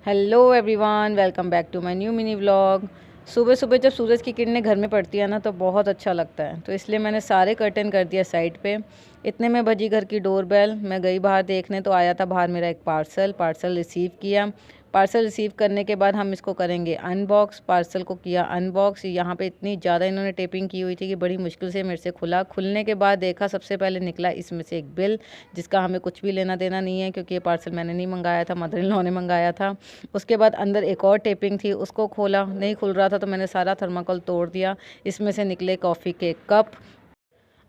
Hello everyone, welcome back to my new mini vlog. सुबह सुबह जब सूरज की किरणें घर में पड़ती है ना तो बहुत अच्छा लगता है। तो इसलिए मैंने सारे कर्टन कर दिया साइड पे। इतने में बजी घर की डोरबेल। मैं गई बाहर देखने तो आया था बाहर मेरा एक पार्सल रिसीव किया। पार्सल रिसीव करने के बाद हम इसको करेंगे अनबॉक्स। पार्सल को किया अनबॉक्स। यहाँ पे इतनी ज़्यादा इन्होंने टेपिंग की हुई थी कि बड़ी मुश्किल से मेरे से खुला। खुलने के बाद देखा, सबसे पहले निकला इसमें से एक बिल, जिसका हमें कुछ भी लेना देना नहीं है क्योंकि ये पार्सल मैंने नहीं मंगाया था, मदर इन लॉ ने मंगाया था। उसके बाद अंदर एक और टेपिंग थी, उसको खोला, नहीं खुल रहा था तो मैंने सारा थर्माकोल तोड़ दिया। इसमें से निकले कॉफ़ी के कप।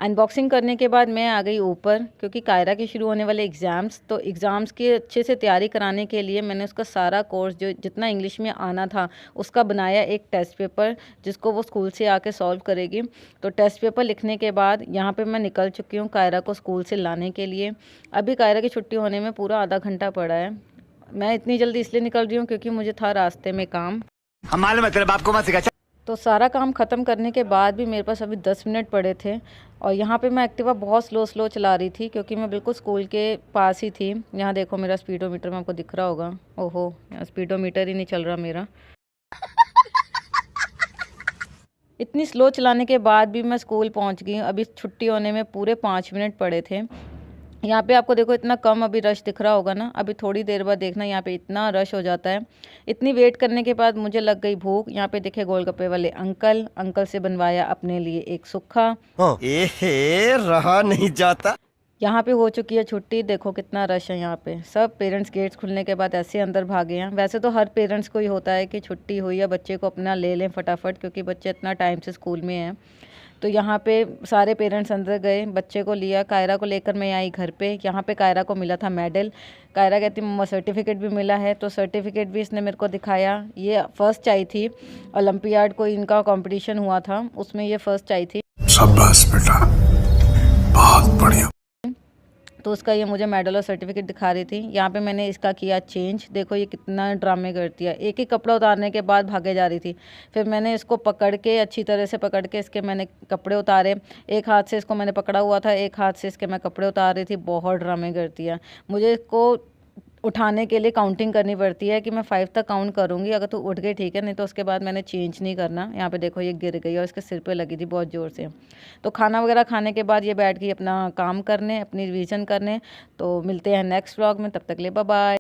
अनबॉक्सिंग करने के बाद मैं आ गई ऊपर क्योंकि कायरा के शुरू होने वाले एग्ज़ाम्स, तो एग्ज़ाम्स की अच्छे से तैयारी कराने के लिए मैंने उसका सारा कोर्स जो जितना इंग्लिश में आना था उसका बनाया एक टेस्ट पेपर, जिसको वो स्कूल से आके सॉल्व करेगी। तो टेस्ट पेपर लिखने के बाद यहाँ पे मैं निकल चुकी हूँ कायरा को स्कूल से लाने के लिए। अभी कायरा की छुट्टी होने में पूरा आधा घंटा पड़ा है। मैं इतनी जल्दी इसलिए निकल रही हूँ क्योंकि मुझे था रास्ते में काम। हम मालूम है तेरे बाप को मत सिखा। तो सारा काम ख़त्म करने के बाद भी मेरे पास अभी 10 मिनट पड़े थे। और यहाँ पे मैं एक्टिवा बहुत स्लो चला रही थी क्योंकि मैं बिल्कुल स्कूल के पास ही थी। यहाँ देखो मेरा स्पीडोमीटर में आपको दिख रहा होगा। ओहो, यहाँ स्पीडोमीटर ही नहीं चल रहा मेरा। इतनी स्लो चलाने के बाद भी मैं स्कूल पहुँच गई। अभी छुट्टी होने में पूरे 5 मिनट पड़े थे। यहाँ पे आपको देखो इतना कम अभी रश दिख रहा होगा ना, अभी थोड़ी देर बाद देखना यहाँ पे इतना रश हो जाता है। इतनी वेट करने के बाद मुझे लग गई भूख। यहाँ पे देखे गोलगप्पे वाले अंकल से बनवाया अपने लिए एक सुक्खा। एहे रहा नहीं जाता। यहाँ पे हो चुकी है छुट्टी, देखो कितना रश है यहाँ पे। सब पेरेंट्स गेट्स खुलने के बाद ऐसे अंदर भागे हैं। वैसे तो हर पेरेंट्स को ही होता है कि छुट्टी हुई है, बच्चे को अपना ले लें फटाफट क्योंकि बच्चे इतना टाइम से स्कूल में हैं। तो यहाँ पे सारे पेरेंट्स अंदर गए, बच्चे को लिया। कायरा को लेकर मैं आई घर पे। यहाँ पे कायरा को मिला था मेडल। कायरा कहती मम्मा सर्टिफिकेट भी मिला है, तो सर्टिफिकेट भी इसने मेरे को दिखाया। ये फर्स्ट आई थी ओलंपियाड, कोई इनका कंपटीशन हुआ था, उसमें ये फर्स्ट आई थी। शाबाश बेटा, बहुत बढ़िया। तो उसका ये मुझे मेडल और सर्टिफिकेट दिखा रही थी। यहाँ पे मैंने इसका किया चेंज। देखो ये कितना ड्रामे करती है, एक ही कपड़ा उतारने के बाद भागे जा रही थी। फिर मैंने इसको पकड़ के अच्छी तरह से पकड़ के इसके मैंने कपड़े उतारे। एक हाथ से इसको मैंने पकड़ा हुआ था, एक हाथ से इसके मैं कपड़े उतार रही थी। बहुत ड्रामे करती है। मुझे इसको उठाने के लिए काउंटिंग करनी पड़ती है कि मैं 5 तक काउंट करूँगी, अगर तू उठ गई ठीक है, नहीं तो उसके बाद मैंने चेंज नहीं करना। यहाँ पे देखो ये गिर गई और इसके सिर पे लगी थी बहुत ज़ोर से। तो खाना वगैरह खाने के बाद ये बैठ गई अपना काम करने, अपनी रिवीजन करने। तो मिलते हैं नेक्स्ट व्लॉग में, तब तक ले बाय बाय।